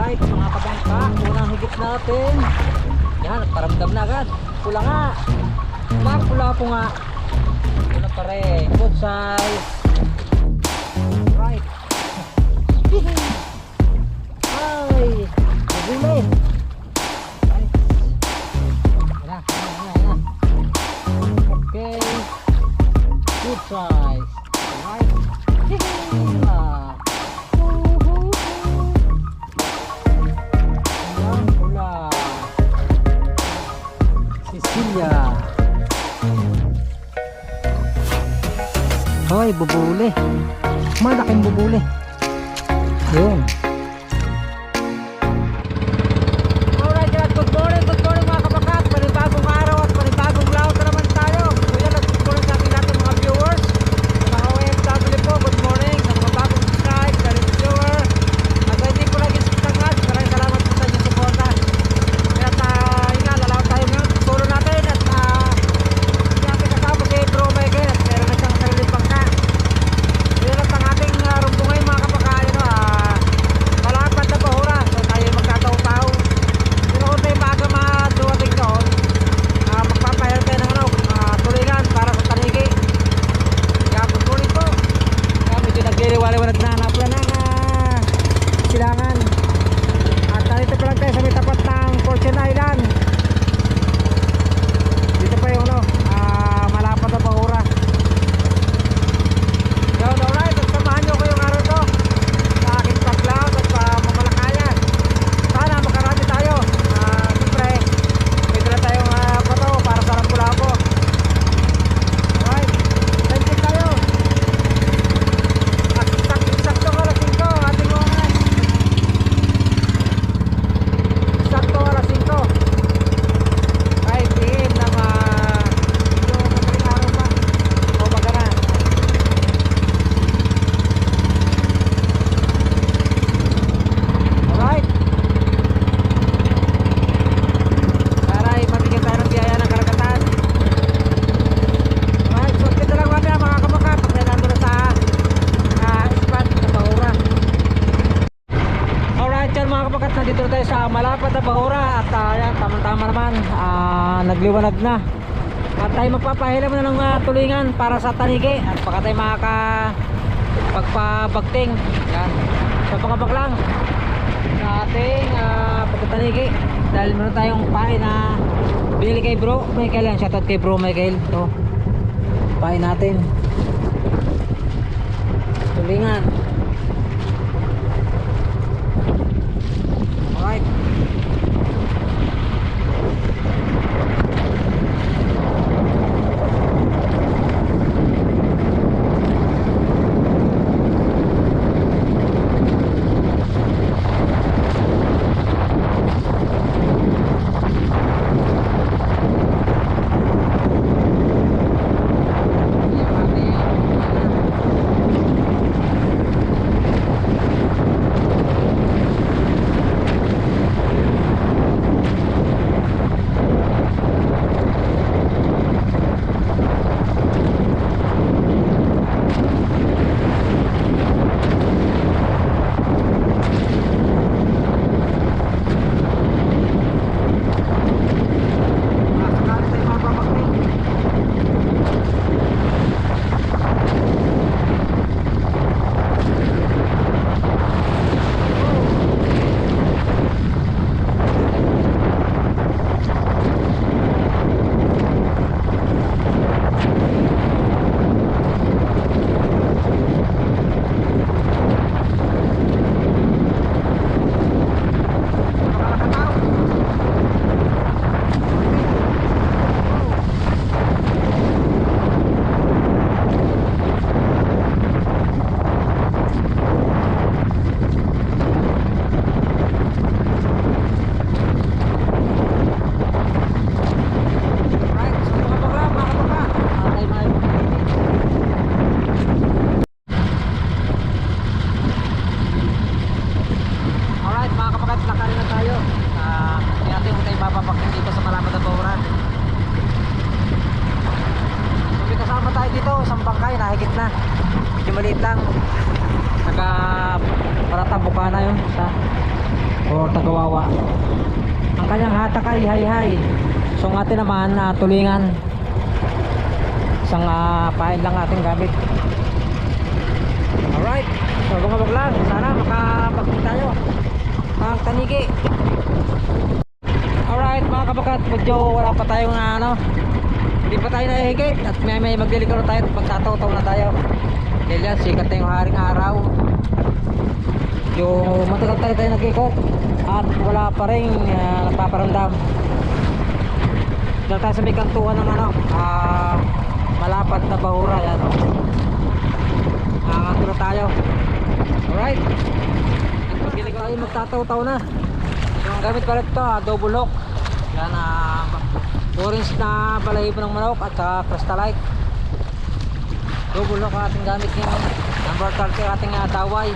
Alright mga kabangka, unang higit natin. Yan, paramdam na agad. Pula nga. Pula po nga. Pula pa rin. Good size. Right. Ay, bubuli. Right. Yan. Okay. Good size. Right. Cecilia. Hoy, bubuli. Malaking bubuli. Yun. Alright, good morning mga kabakat. Panibagong araw at panibagong laot na naman tayo. Kuya, good morning sa ating lahat ng mga viewers. Sa mga OFW po, good morning. Sa mga bagong subscribe, sa rin viewer. At hindi ko lagi sitangat. Maraming salamat po sa inyong suporta. Kaya yun nga, lalaot tayo ngayon. Solo natin at hindi natin kasama si Bro Michael at meron na siyang sarili bangka. Yun at ang ating rumbo ngayon mga kapakain. Malapad na bahura. So tayo magkataw-taw. Pero kung tayo maaga maduwating doon, magpapahir tayo ng tulingan para sa tanigi. Kaya good morning po. Kaya medyo nagliliwaliwanag na napula ng silangan. At narito pa lang tayo sa may tapat ng Fortune Island. Dito pa yung malapad na bahura. So alright, at samahan nyo ko yung araw to sa aking paglaot at mamalakayan. Sana makarami tayo. Siyempre may dala tayong bato para sa Lapu-Lapu. Alright, sensik tayo. At sakto alas 5 ating oras. Sakto alas 5. Kahit tingin ng medyo madaling araw pa o magana. Alright, para mabigyan tayo ng biyaya ng karagatan. Alright, so kita lang mamaya mga kabakat pag nandun na sa spot na bahura. Alright yan mga kabakat, nandito na tayo sa malapad na bahura. At yan, tama-tama naman, nagliwanag na. At tayo magpapahila muna ng tulingan para sa tanigi. At baka tayo pagpabagting. Yan, so pagkabak lang sa ating pagkatanigi. Dahil meron tayong pain na bili kay Bro Michael. Yan, shoutout kay Bro Michael. So pain natin tulingan. Alright, isang bangkay, nahigit na. Medyo maliit lang. Taga Paratabuka na yun sa or Tagawawa. Ang kanyang hatak ay hay-hay. So ang atin naman tulingan. Isang pain lang ating gamit. Alright, so bumabag lang. Sana makapagpag tayo ang tanigi. Alright mga kabakat, medyo wala pa tayong hindi pa tayo nahihigit. At may magliligaw na tayo at magtataw-taw na tayo. Dahil yan, sikat na yung haring araw. Yung matagal tayo nag-ikot at wala pa rin nagpaparamdam. Dahil tayo sa may kantuan ng malapad na bahura. Yan, na tayo. Alright, tayo magtataw-taw na. Yung gamit pala ito, double hook. Yan, orange na balahibo ng manok at crystallite. Double hook ang ating gamit ngayon. Number 30 ating daway.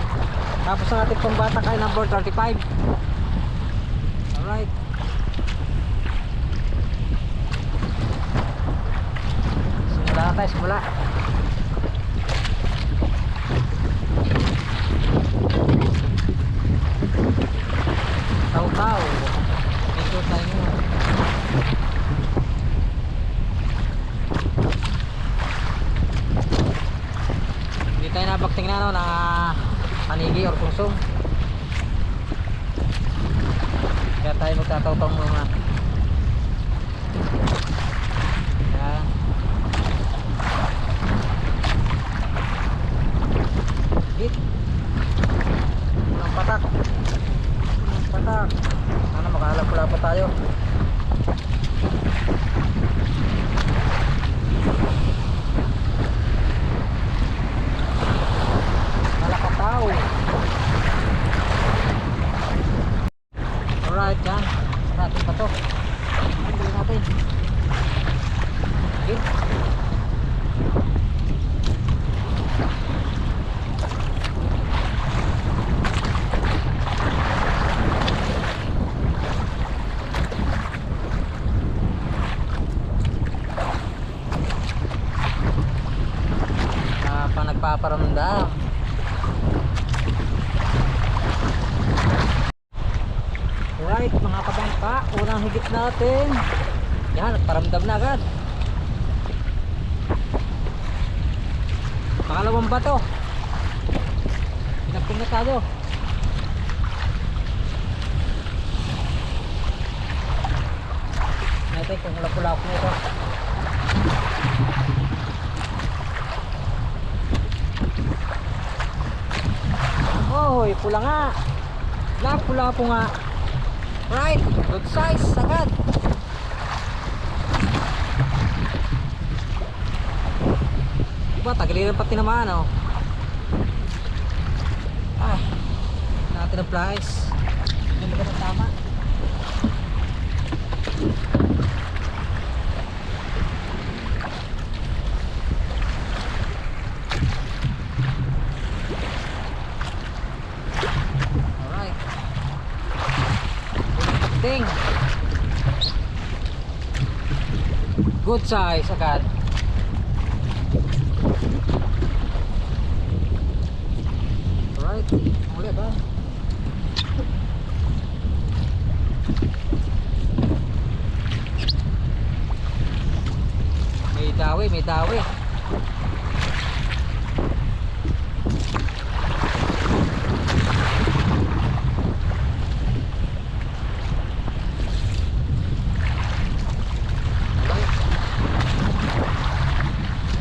Tapos ang ating pambatak ay number 35. Alright, simula na tayo, simula. Taw-taw. Ito tayo. Hindi tayo nabakting na na panigi or kusong. Kaya tayo magtataw-taw muna. Yan. Hit. Unang patak. Sana makahalap-pula pa tayo. Malakataw. Alright, yan. Natin pa to. Hindi natin. Okay. Nagpaparamdam. Alright mga kabangka, unang higit natin. Yan, nagparamdam na agad. Pangalawang bato. Pinagping na tayo. Natin kung ulap-ulap na ito. Hoy, pula nga. Pula po nga. Right, good size, agad. Diba, tagaliran pati naman, oh. Natin ang price. Hindi ba na tama? Ding. Good size agad. Alright, ulit ba? May dawi.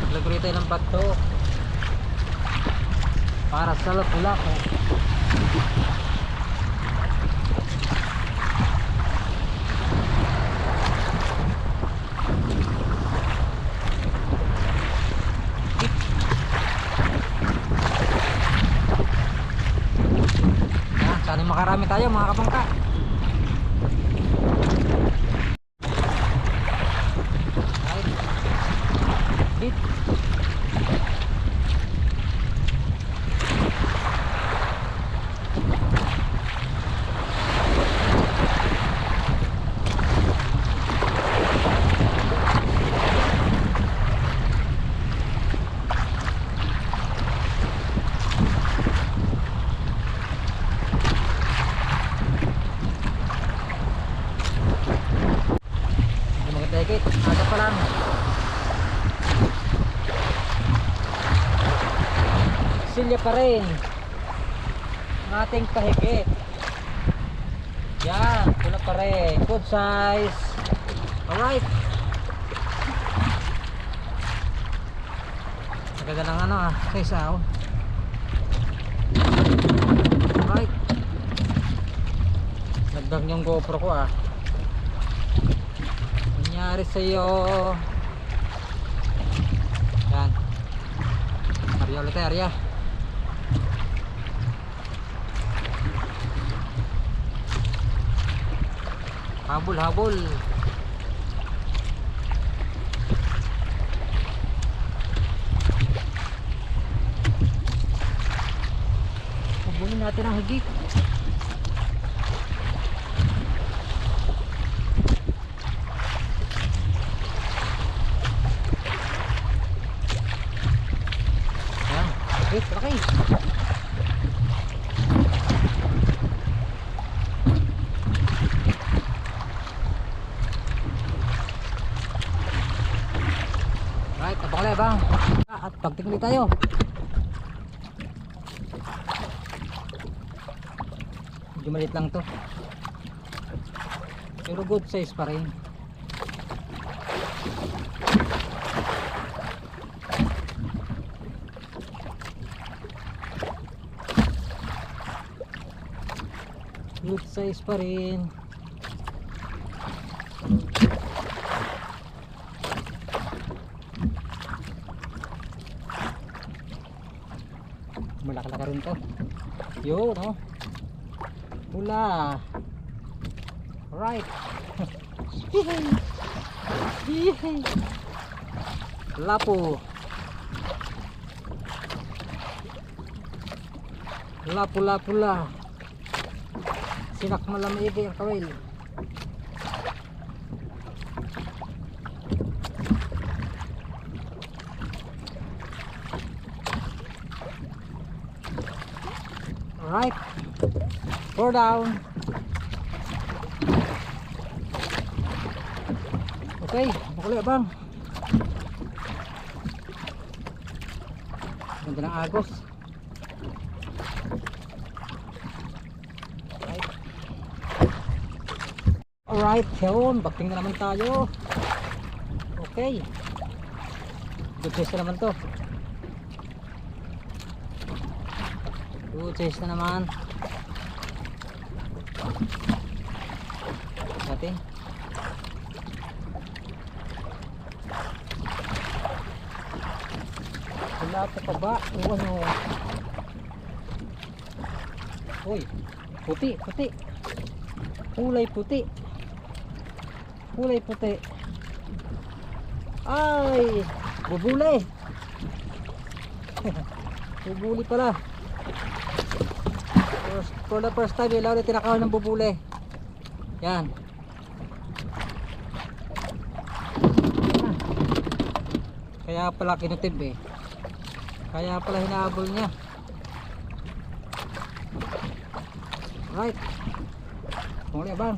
Lagay tayo ng bato para sa lapu-lapu. Sana makarami tayo mga kabangka. Hit. pahigit. Aga pa lang. Silya pa rin ang ating pahigit. Yan, wala pa rin. Good size. Alright. Maganda ng ano size Alright. Nagdag yung GoPro ko Nangyari sa'yo. Yan. Arya ulit Arya. Habol. Habulin natin ang higit. Yan, higit, laki. Right, abang lebang. At pagtingin tayo. Medyo maliit lang to. Pero good size pa rin. Good size pa rin. Malaki-laki rin to. Yun pula. Right. Lapo. Lapu-lapula. Sinak malamig ang kawil. Alright, 4 down. Okay, makuli bang. Ganda ng agos. Alright, yun, bakting na naman tayo. Okay, good size na naman to. Good size na naman natin. Wala pa ba? Uy, puti. Kulay puti. Ay, bubuli. Bubuli pala. For the first time, ilaw na tinakaw ng bubuli. Yan. Kaya pala kinutib Kaya pala hinahabol niya. Right. Muli bang.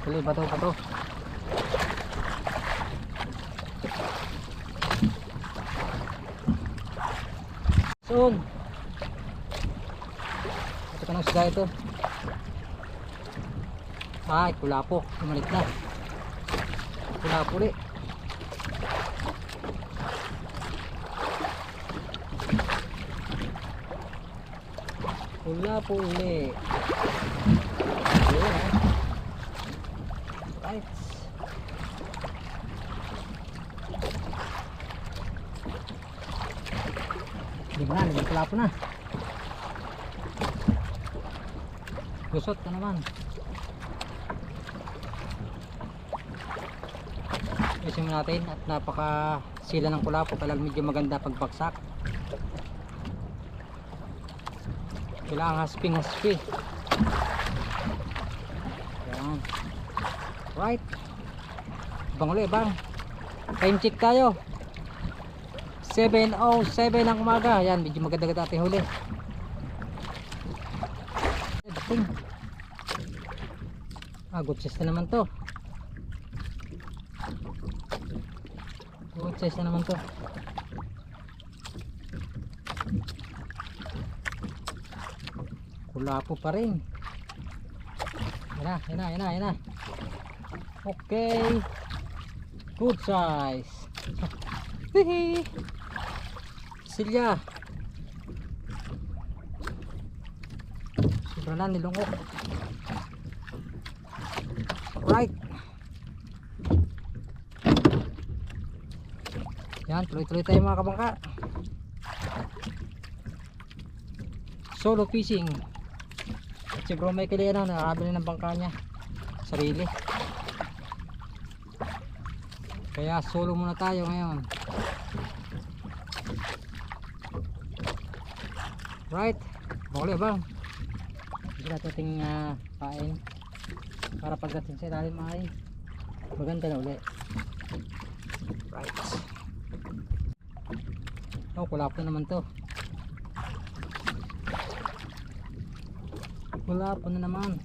Kali bato. Soon. Ito ka ng isda ito. Ay, kulapo. Umalit na. Kulapo ulit. Kulapo ulit. Ayan. Right. Hindi ba na, nagkulapo na. Gusot na naman. Isin natin at napaka sila ng kulapo, kaya medyo maganda pagbaksak. Kailangan hasping. Yan. Right. Bang ulit bang. Time check tayo. 7:07 ng umaga. Yan, medyo maganda-ganda ating huli. Dating. Good size na naman to. Good size na naman to. Kulapo pa rin. Yan na. Okay. Good size. Hihi. Silya. Sobra na nilungok. Right. Yan, tuloy-tuloy tayo mga kabangka. Solo fishing. Siguro may kili ano, nakakabili ng bangka niya. Sarili. Kaya solo muna tayo ngayon. Right. Bakuli bang? Hindi natin ating pain. Para pagdating sa ilalim ay maganda na uli. Right. Oh, kulap na naman to. Kulap na naman.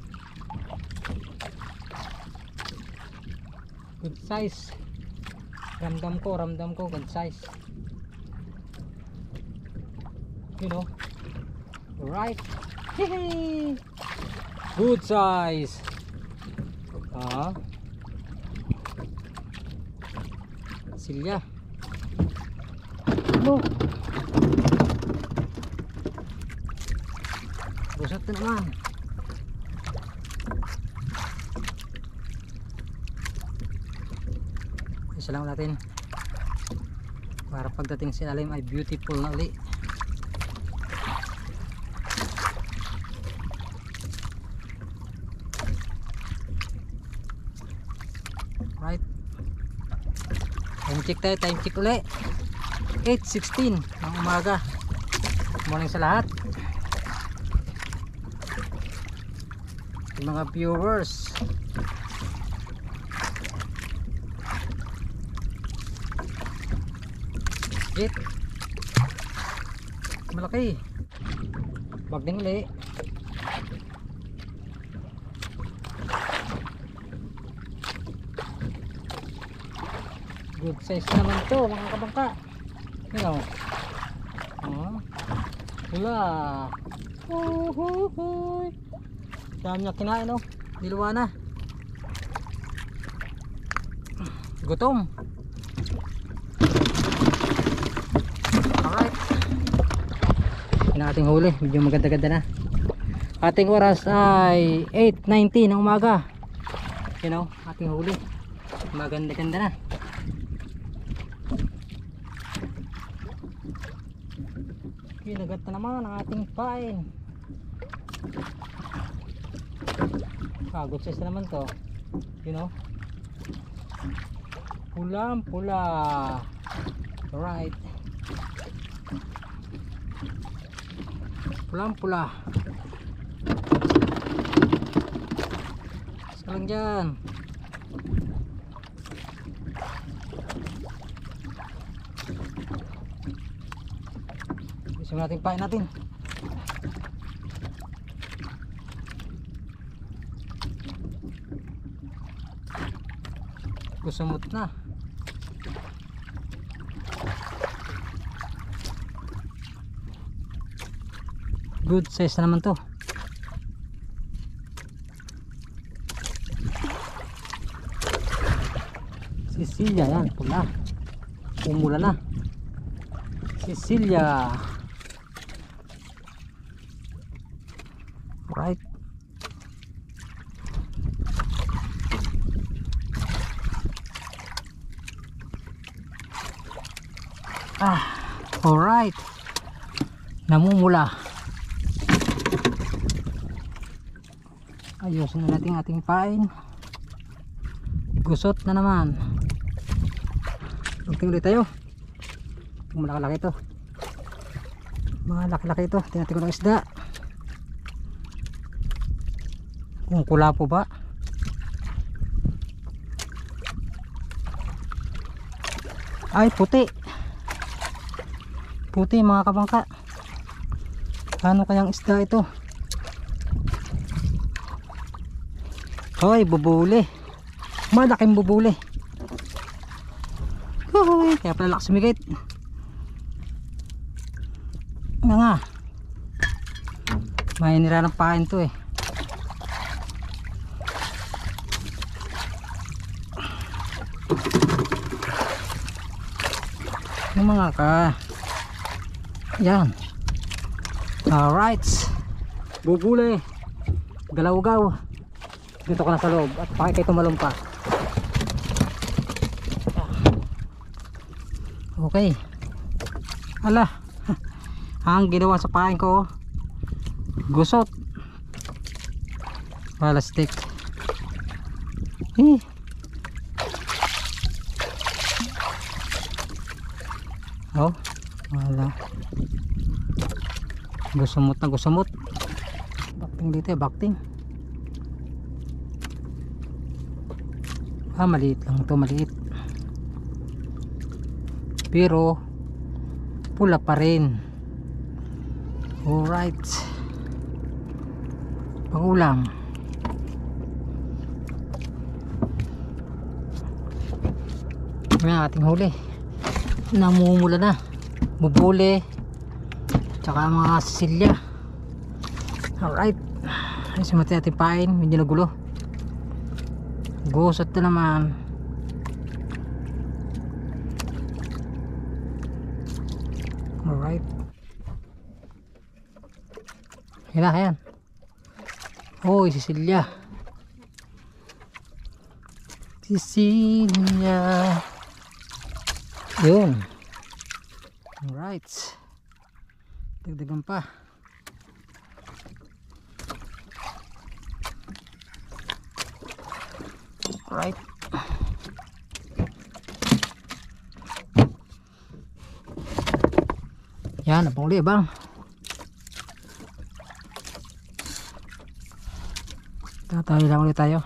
Good size. Ramdam ko good size. You know. Right. Good size. Silya. Oh. Busat na naman. Isa lang natin para pagdating sa ilalim ay beautiful na uli. Right. Time check uli. 8:16 ng umaga. Morning sa lahat. Yung mga viewers. Hit. Malaki. Bagding uli. Good size naman to mga kabangka. Ano? Wala. Dami niya kinain, oh. Diluwa na. Gutom. Alright. Yan ang ating huli. Medyo maganda-ganda na. Ating oras ay 8:19 ng umaga. You know, ating huli. Maganda-ganda na. Kinagat na naman ang ating pain. Good size na naman to. You know, pulang pula. Right. Pulang pula. Sekarang dyan. Isimulan natin pain natin. Kusumot na. Good size na naman to. Cecilia yan, pula. Umula na. Cecilia. Right. Alright. Namumula. Ayusin na natin ating pain. Gusot na naman. Tingnan ulit tayo. Malaki-laki ito. Malaki-laki ito. Tingnan ko ng isda. Kung kula po ba? Ay, puti. Puti mga kabangka. Ano kayang isda ito? Hoy, bubuli. Malaking bubuli. Hoy, kaya pala lakas sumigit. Mga may nira ng pain to eh. Yung mga ka. Yan. Alright. Bubuli. Galaw-gaw. Dito ka na sa loob at pakikay tumalumpa. Okay. Ala. Ang ginawa sa pain ko. Gusot. Plastic. Oh, wala. Gusumot na gusumot. Bakting dito eh, bakting. Maliit lang to, maliit. Pero pula pa rin. Alright. Pangulam. May ating huli. Namumula na. Bubuli. Tsaka mga silya. Alright. Ay, simati natin pain. Medyo nagulo. Gusot na naman. Alright. Ayan. Oh, Cecilia. Cecilia. Yun. Alright. Dagdagan pa. Alright. Yan, napanguli bang. Tatawid lang ulit tayo.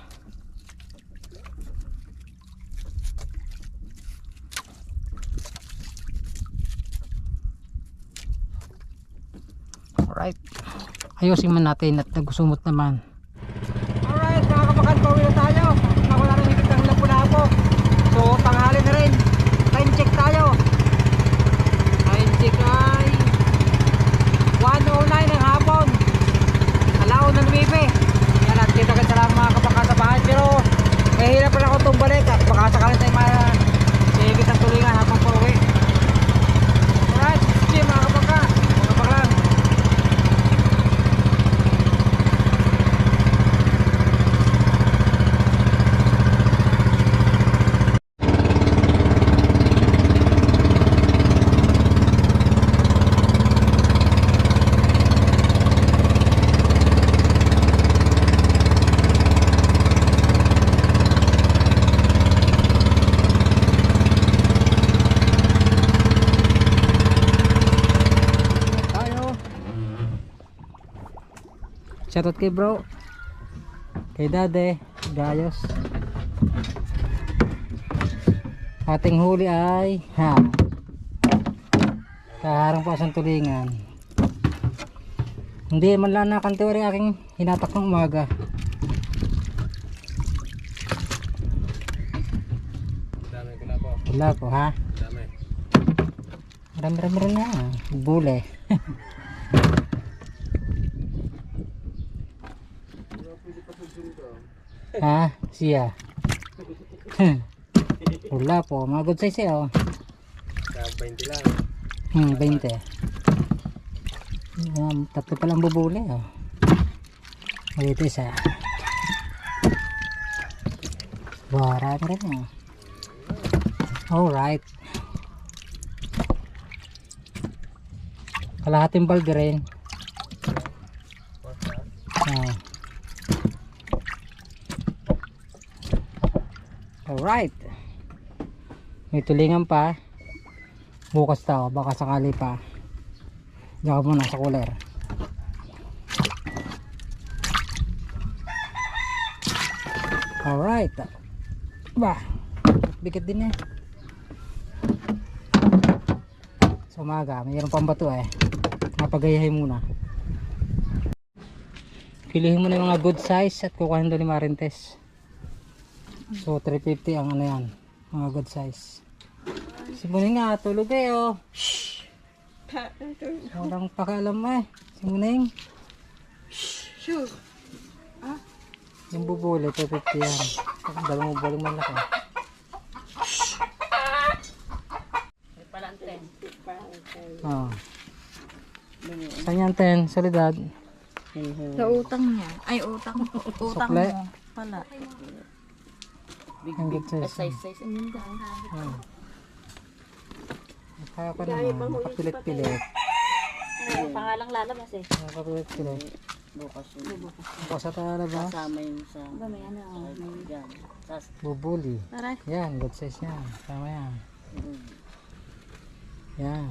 Alright. Ayusin man natin at nagusumot naman. Alright, mga kapakan, pauwi na tayo. Wala nang higit ng lapu-lapo. So, tanghali na rin. Time check tayo. Time check ay 1:09 ng hapon. Alaon ng bibi. Yan, at kita ka lang mga kapakan sa bahay. Pero, kahirap pala ako itong balik. At baka sakalit tayo higit ang tulingan habang pauwi. Alright, sige mga kapakan. Mga kapakan. Shoutout kay bro, kay dade, gayos. Ating huli ay kaharang po sa tulingan. Hindi man lang nakantiwari aking hinatak ng umaga. Dami ko na po. Wala po ha. Dami. Marami na. Bule. Ha? Siya. Wala po. Mga good size eh oh. 20 lang. 20. Tatlo palang bubuli oh. Ito isa. Marami rin oh. Alright. Kalahating balde rin. Alright. May tulingan pa. Bukas tao. Baka sakali pa. Diyan ka muna sa cooler. Alright. Bah. Bigat din eh. Sa umaga. Mayroon pang bato eh. Napagayahin muna. Pilihin mo na yung mga good size at kukuhanin doon ni Marintes. So 350 ang ano yan, mga good size. Si Muning nga, tulog eh oh. Walang pakialam mo eh. Si Muning. Sure. Yung bubuli, 250 yan. Dalawang bubuling malaki. Oh. Saan yan, Ten? Solidad. Sa utang niya. Ay, utang Sukle. mo. Pala. Ang good size. Oh. Kaya ko naman, makapilit-pilit. Pangalang lalabas eh. Makapilit-pilit. Bukas yun. Bukas sa talabas. Kasama yun sa... Ba, may ano. Yan. Tas, Bubuli. Taray. Yan, good size yan. Tama yan. Yan.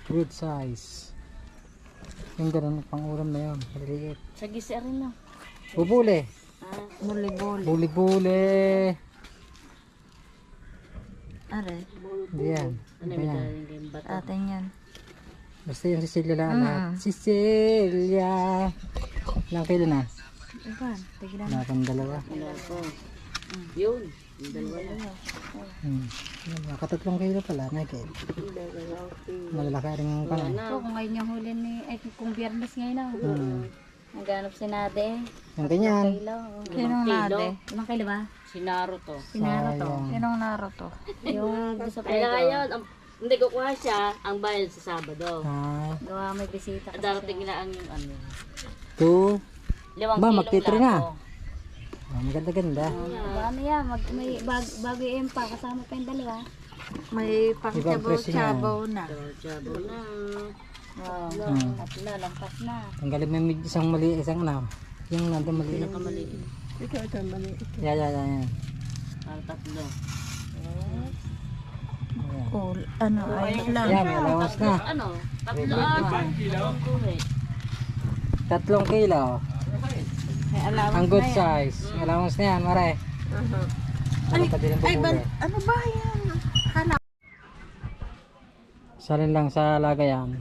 Good size. Yung ganun, pang ulam na yun. Maliliit. sa gisi rin lang. Bubuli. Muli-buli. Buli-buli. Are. Hindi yan. Ano Ito yung yan. daling game bata? Atin yan. Basta yung Cecilia lang. Cecilia. Ilang kilo na? Iban. Tignan. Wala kang dalawa. Wala ko. Yun. Yung dalawa na. Nakatatlong kilo pala. Nakikil. Malalaki rin yung Wala pala. na. Kung ngayon yung huli ni... Ay, kung biyernes ngayon na. Naghanap si Nade eh. Yung ganyan. Sinong nade? 5 kilo ba? Si Naruto. Naruto. Sinong Naruto? Yung sa Ay na ngayon, hindi ko kuha siya ang bayad sa Sabado. Gawa may bisita kasi Darating na ang ano. 2. 5 Ba, kilong magtitiri na. lapo. Maganda-ganda. Ano yan? May bago yung pa. Kasama pa yung dalawa. May Ibang presyo niya. pang-chabaw na. Jabo na. Wow. Tatlo, lampas na. Tanggalin mo yung isang mali, isang ano. Yung nandun mali. Pinakamaliit. Yan. Para tatlo. Cool. Ano, ayos lang. Yan, may allowance na. Ano? Tatlo ah. 3 kilo. May allowance Ang good na yan. size. May allowance na yan, mare. Ano ba yan? Salin lang sa lagayan.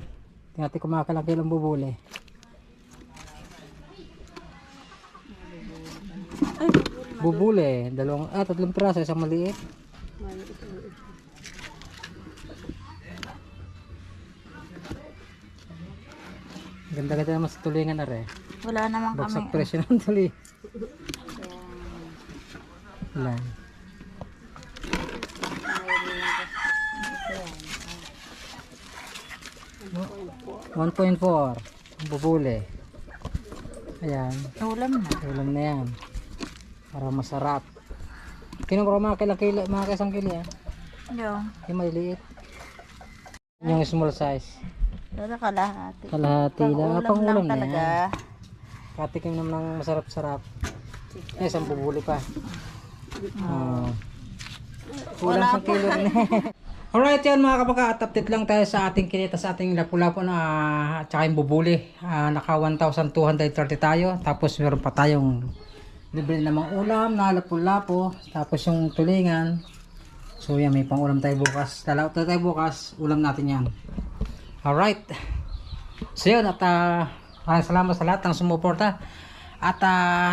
Tingnan natin kumakalang kilong bubuli. Bubuli. 3 piraso, isang maliit. Ganda-ganda naman sa tulingan na rin. Wala naman kami. Bagsak presyo ng tuli. Wala. $1.4 bubuli. Ayan, Ulam na. ulam na yan para masarap. Kinuha mga isang kilo yan. Yung maliliit, yung small size Pero kalahati. kalahati lang, pang ulam na talaga. yan. Katikim naman ng masarap-sarap. Isang bubuli pa. Kulang sa kilo rin. Alright yan mga kapaka, update lang tayo sa ating kinita sa ating lapu-lapu na tsaka yung bubuli. Naka 1,230 tayo. Tapos meron pa tayong libre namang ulam na lapu-lapu. Tapos yung tulingan. So yan, may pang ulam tayo bukas. Dalaw tayo bukas, ulam natin yan. Alright. So yun, at maraming salamat sa lahat ng sumuporta. At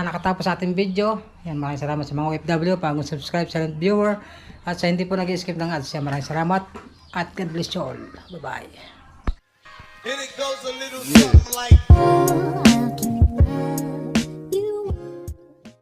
nakatapos sa ating video. Yan, maraming salamat sa mga OFW, bagong subscribe, silent viewer. At sa hindi po nag-skip ng ads, maraming salamat. At God bless you all. Bye-bye. And it goes a little something like